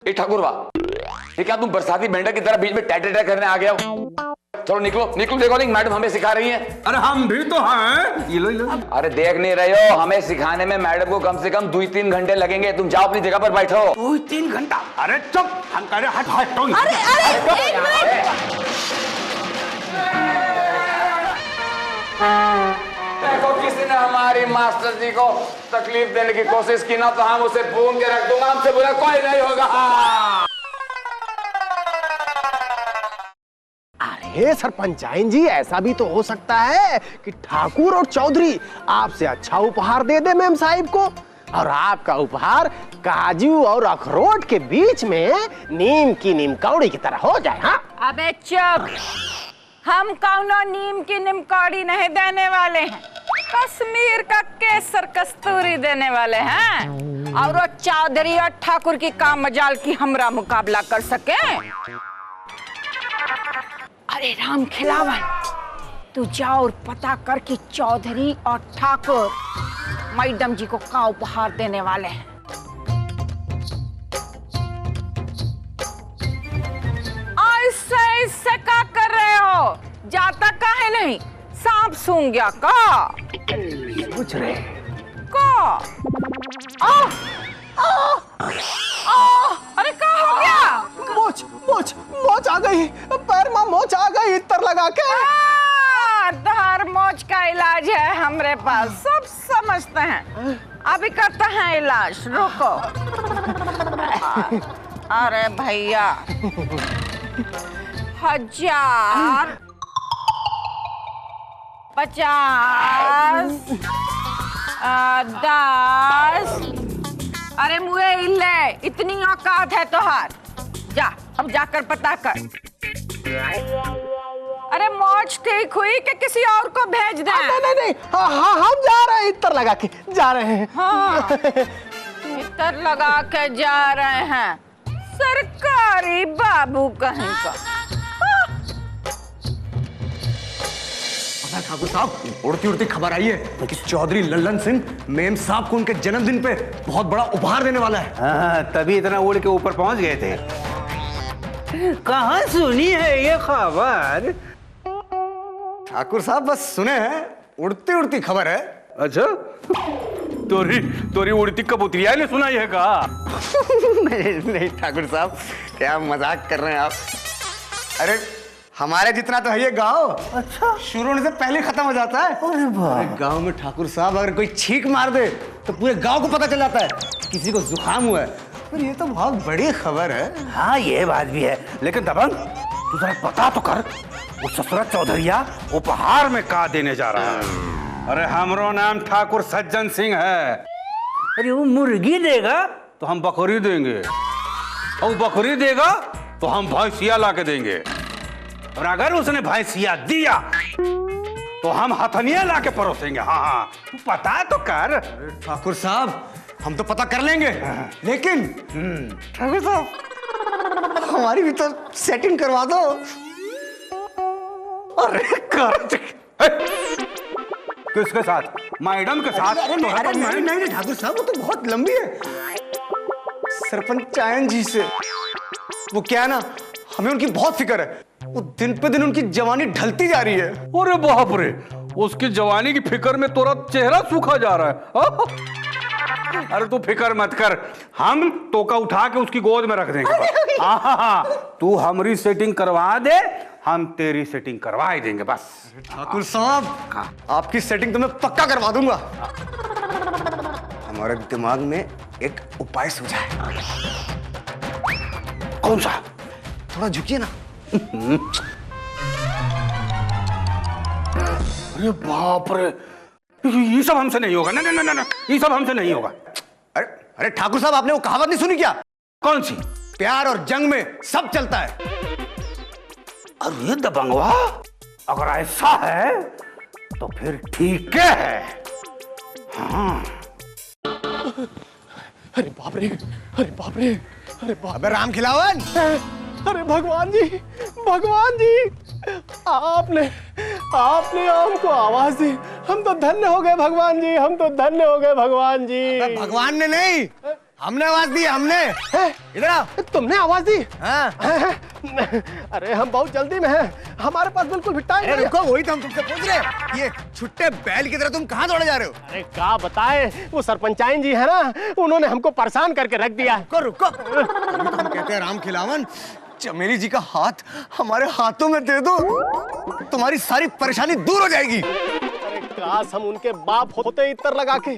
ए ठाकुर वाह, ये क्या तुम बरसाती मेंढक की तरह बीच में टैटै करने आ गया हो? चलो निकलो निकलो, देखो नहीं मैडम हमें सिखा रही हैं। अरे हम भी तो हैं। ये लो। अरे देख नहीं रहे हो, हमें सिखाने में मैडम को कम से कम 2-3 घंटे लगेंगे। तुम जाओ अपनी जगह पर बैठो। 2-3 घंटा? अरे चुप, हम कह रहे हट। अरे एक मिनट। देखो किसी ने हमारी मास्टर जी को तकलीफ देने की कोशिश की ना तो हम उसे भून के रख दूंगा। हमसे बुरा कोई नहीं होगा। अरे सरपंचाइन जी, ऐसा भी तो हो सकता है कि ठाकुर और चौधरी आपसे अच्छा उपहार दे दे मेम साहिब को, और आपका उपहार काजू और अखरोट के बीच में नीम की नीमकौड़ी की तरह हो जाए। हाँ अबे चुप, हम कौनो नीम की निमकौड़ी नहीं देने वाले हैं, कश्मीर का केसर कस्तूरी देने वाले हैं। और वो चौधरी और ठाकुर की काम मजाल की हमरा मुकाबला कर सके। अरे राम खिलावन, तू जाओ और पता कर कि चौधरी और ठाकुर मैडम जी को क्या उपहार देने वाले हैं। इससे क्या कर रहे हो? जाता काहे नहीं? सांप सूंघ गया का? पूछ रहे का? अरे क्या हो गया? मोच आ गई, पैर में मोच आ गई इत्र लगा के। धार मोच का इलाज है हमरे पास, सब समझते हैं। अभी करते हैं इलाज, रुको। अरे भैया 1000, 50, 10। अरे मुए इल्ले, इतनी औकात है तोहार? जा अब जाकर पता कर। अरे मौज ठीक हुई कि किसी और को भेज दे? नहीं, हाँ हम जा रहे हैं, इत्र लगा के जा रहे हैं। हाँ, इत्र लगा के जा रहे हैं, सरकारी बाबू कहीं का। ठाकुर साहब, उड़ती उड़ती खबर आई है कि चौधरी लल्लन सिंह मेम साहब को उनके जन्मदिन पे बहुत बड़ा उपहार देने वाला है। हाँ, तभी इतना उड़ के ऊपर पहुंच गए थे। कहाँ सुनी है ये खबर? ठाकुर साहब बस सुने हैं, उड़ती उड़ती खबर है। अच्छा, तोरी उड़ती कबूतरिया ने सुनाई है का? नहीं ठाकुर साहब, क्या मजाक कर रहे हैं आप? अरे हमारे जितना तो है ये गांव। अच्छा, शुरू होने से पहले खत्म हो जाता है। अरे गांव में ठाकुर साहब अगर कोई छींक मार दे तो पूरे गांव को पता चल जाता है किसी को जुकाम हुआ है। पर ये तो बहुत बड़ी खबर है। हाँ ये बात भी है, लेकिन दबंग तू जरा पता तो कर, वो ससुरा चौधरिया उपहार में का देने जा रहा है? अरे हमरो नाम ठाकुर सज्जन सिंह है। अरे वो मुर्गी देगा तो हम बकरी देंगे, और बकरी देगा तो हम भैंसिया ला के देंगे, और अगर उसने भैंसिया दिया तो हम हथनिया ला के परोसेंगे। हाँ तू पता तो कर। ठाकुर साहब हम तो पता कर लेंगे, लेकिन ठाकुर साहब हमारी भी तो सेटिंग करवा दो। अरे किसके साथ? मैडम के साथ? नहीं ठाकुर साहब, वो तो बहुत लंबी है। सरपंचायन जी से। वो क्या है ना, हमें उनकी बहुत फिक्र है। वो दिन पे दिन उनकी जवानी ढलती जा रही है। अरे बाप रे, उसकी जवानी की फिक्र में तोरा चेहरा सूखा जा रहा है। अरे तू फिक्र मत कर, हम टोका उठा के उसकी गोद में रख देंगे। तू हमारी सेटिंग करवा दे, हम तेरी सेटिंग करवा ही देंगे बस। ठाकुर साहब आपकी सेटिंग तो मैं पक्का करवा दूंगा। हमारे दिमाग में एक उपाय सूझा है। कौन सा? थोड़ा झुकिए ना। अरे बाप रे, ये सब हमसे नहीं होगा। ना, ये सब हमसे नहीं होगा। अरे ठाकुर साहब, आपने वो कहावत नहीं सुनी क्या? कौन सी? प्यार और जंग में सब चलता है। अरे दबंगवा, अगर ऐसा है तो फिर ठीक है। हाँ। अरे बाप रे, अरे बाप रे, अरे बाप। अबे राम खिलावन, अरे भगवान जी, आपने हमको आवाज दी। हम तो धन्य हो गए भगवान जी, हम तो धन्य हो गए भगवान जी। भगवान ने नहीं, हमने आवाज दी, हमने। इधर आओ। तुमने आवाज दी? हाँ। अरे हम बहुत जल्दी में हैं, हमारे पास बिल्कुल भी टाइम नहीं है। रुको, वही तो हम तुमसे पूछ रहे हैं। ये छुट्टे बैल की तरह तुम कहाँ दौड़े जा रहे हो? अरे क्या बताए, वो सरपंचाइन जी है ना, उन्होंने हमको परेशान करके रख दिया। रुको। हम कहते हैं राम खिलावन, चमेली जी का हाथ हमारे हाथों में दे दो, तुम्हारी सारी परेशानी दूर हो जाएगी। अरे काश हम उनके बाप होते इत्र लगा के।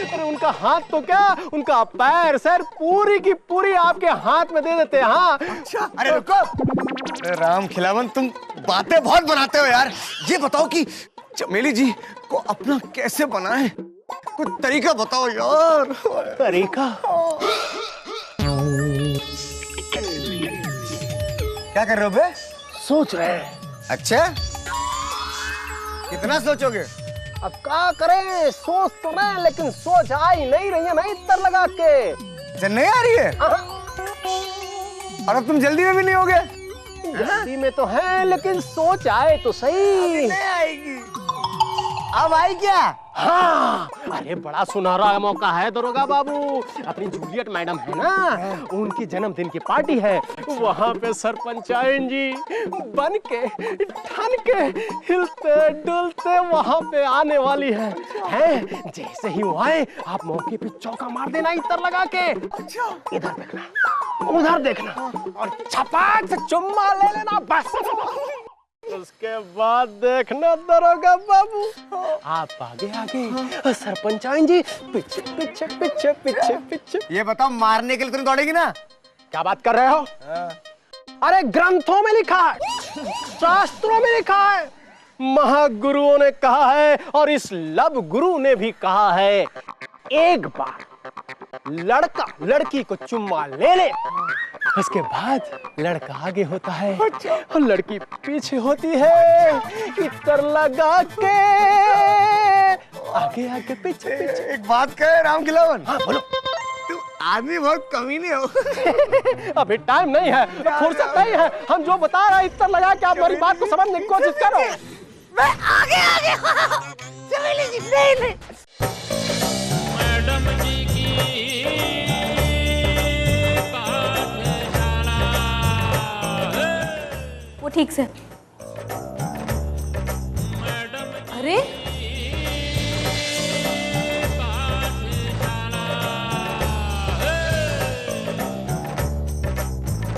अरे उनका हाथ तो क्या, उनका पैर सर पूरी की पूरी आपके हाथ में दे देते। हाँ। अच्छा। अरे रुको। अरे राम खिलावन, तुम बातें बहुत बनाते हो यार। ये बताओ कि चमेली जी को अपना कैसे बनाए, कुछ तरीका बताओ यार। तरीका? क्या कर रहे हो बे? सोच रहे हैं। अच्छा, कितना सोचोगे? अब क्या करें, सोच तो रहे हैं लेकिन सोच आ ही नहीं रही है ना इत्र लगा के। नहीं आ रही है? और अब तुम जल्दी में भी नहीं होगे? जल्दी में तो है लेकिन सोच आए तो सही। नहीं आएगी। अब आई क्या? हाँ, अरे बड़ा सुनहरा मौका है दरोगा बाबू। अपनी जूलियट मैडम है ना, उनकी जन्मदिन की पार्टी है, वहाँ पे सरपंचाइन जी बन के ठन के हिलते डुलते वहाँ पे आने वाली है। जैसे ही वो आए आप मौके पे चौका मार देना इत्र लगा के। अच्छा। इधर देखना, उधर देखना और छपाक से चुम्मा ले लेना बस। उसके बाद देखना दरोगा बाबू, आप आगे आगे, सरपंचाइन जी पीछे पीछे पीछे पीछे पीछे। ये बताओ, मारने के लिए तुम दौड़ेगी ना? क्या बात कर रहे हो? अरे ग्रंथों में लिखा है, शास्त्रों में लिखा है, महागुरुओं ने कहा है और इस लब गुरु ने भी कहा है, एक बार लड़का लड़की को चुम्मा ले ले, उसके बाद लड़का आगे होता है और लड़की पीछे होती है, इत्र लगा के आगे आगे पीछे पीछे। एक बात कहे राम खिलावन? हाँ बोलो। तुम आदमी बहुत कमीने हो। अभी टाइम नहीं है, फुर्सत नहीं है, हम जो बता रहे हैं इत्र लगा के आप मेरी बात को समझने की कोशिश करो। मैं आगे आगे। चमेली जी नहीं। मैडम जी की वो ठीक से। अरे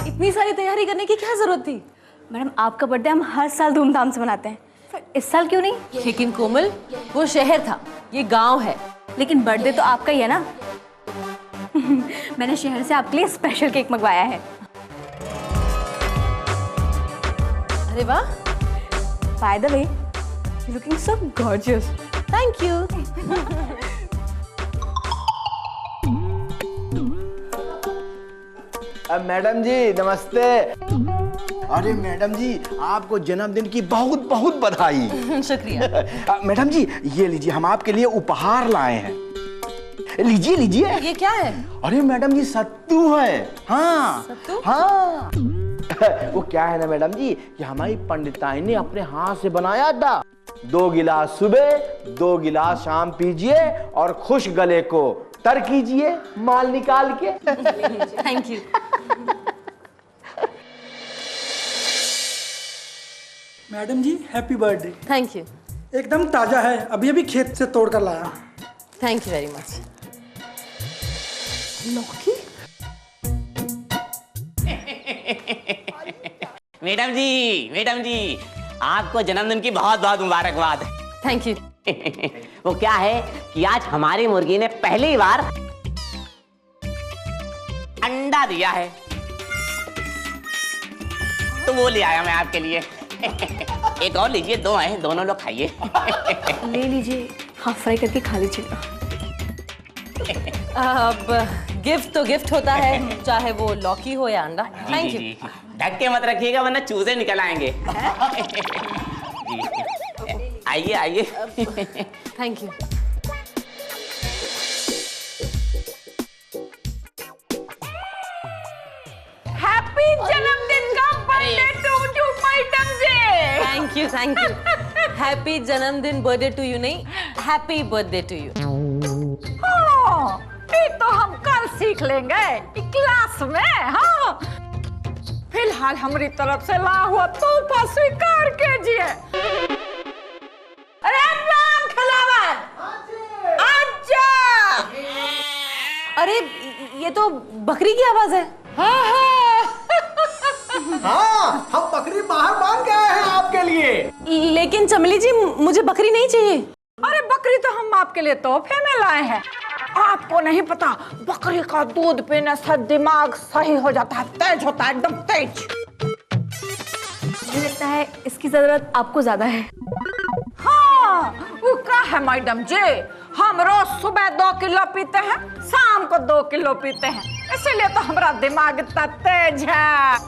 इतनी सारी तैयारी करने की क्या जरूरत थी? मैडम आपका बर्थडे हम हर साल धूमधाम से मनाते हैं, इस साल क्यों नहीं? लेकिन कोमल, वो शहर था, ये गांव है। लेकिन बर्थडे तो आपका ही है ना। मैंने शहर से आपके लिए स्पेशल केक मंगवाया है। अरे वाह। By the way, you're looking so gorgeous. Thank you. Madam ji नमस्ते। अरे मैडम जी, आपको जन्मदिन की बहुत बहुत बधाई। शुक्रिया। मैडम जी ये लीजिए, हम आपके लिए उपहार लाए हैं। लीजिए लीजिए। ये क्या है? अरे मैडम जी सत्तू है। हाँ सत्तू? हाँ। वो क्या है ना मैडम जी, कि हमारी पंडिताई ने अपने हाथ से बनाया था। 2 गिलास सुबह 2 गिलास शाम पीजिए और खुश गले को तर कीजिए माल निकाल के। Thank you. Madam ji happy birthday. Thank you. एकदम ताजा है, अभी अभी खेत से तोड़ कर लाया। Thank you very much. लौकी? मैडम जी आपको जन्मदिन की बहुत बहुत मुबारकबाद। Thank you. वो क्या है कि आज हमारी मुर्गी ने पहली बार अंडा दिया है, तो वो ले आया मैं आपके लिए। एक और लीजिए, 2 हैं, दोनों लोग खाइए। ले लीजिए, हाफ फ्राई करके खा लीजिएगा। अब गिफ्ट तो गिफ्ट होता है, चाहे वो लौकी हो या अंडा। Thank you. ढक के मत रखिएगा वरना चूजे निकल आएंगे। आइए आइए। Thank you. हैप्पी जन्मदिन का birthday to madam ji. Thank you thank you. Happy जन्मदिन बर्थडे टू यू नहीं, हैप्पी बर्थडे टू यू। ये तो हम कल सीख लेंगे क्लास में। हाँ, फिलहाल हमारी तरफ से ला हुआ तोहफा स्वीकार कीजिए। अरे राम खिलावन, आजा। अरे ये तो बकरी की आवाज है। हाँ, हम बकरी बाहर बांध के आए हैं आपके लिए। लेकिन चमेली जी, मुझे बकरी नहीं चाहिए। अरे बकरी तो हम आपके लिए तोहफे में लाए हैं। आपको नहीं पता, बकरी का दूध पीने से दिमाग सही हो जाता है, तेज होता है, एकदम तेज। मुझे लगता है इसकी जरूरत आपको ज्यादा है। हाँ, वो क्या है मैडम जी, हम रोज सुबह 2 किलो पीते हैं, शाम को 2 किलो पीते हैं, इसीलिए तो हमारा दिमाग इतना तेज है।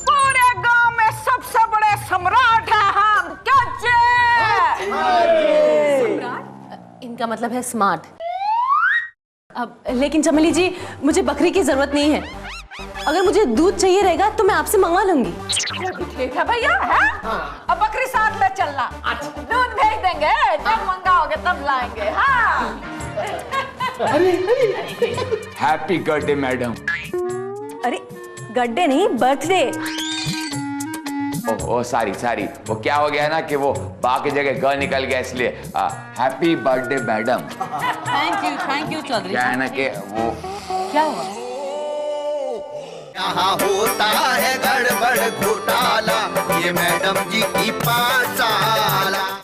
पूरे गांव में सबसे बड़े सम्राट हैं हम। क्या इनका मतलब है स्मार्ट। अब लेकिन चमेली जी, मुझे बकरी की जरूरत नहीं है। अगर मुझे दूध चाहिए रहेगा तो मैं आपसे मंगवा लूंगी। ठीक है भैया, है? अब बकरी साथ में चलना, दूध भेज देंगे, जब मंगाओगे तब लाएंगे। हाँ। Happy birthday madam. अरे गड्ढे नहीं, बर्थडे। ओह सॉरी, वो क्या हो गया ना कि वो बा की जगह ग निकल गया, इसलिए happy birthday madam. Thank you Chaudhary. क्या है ना कि वो क्या हुआ? यहाँ होता है गड़बड़ घोटाला, ये मैडम जी की पाठशाला।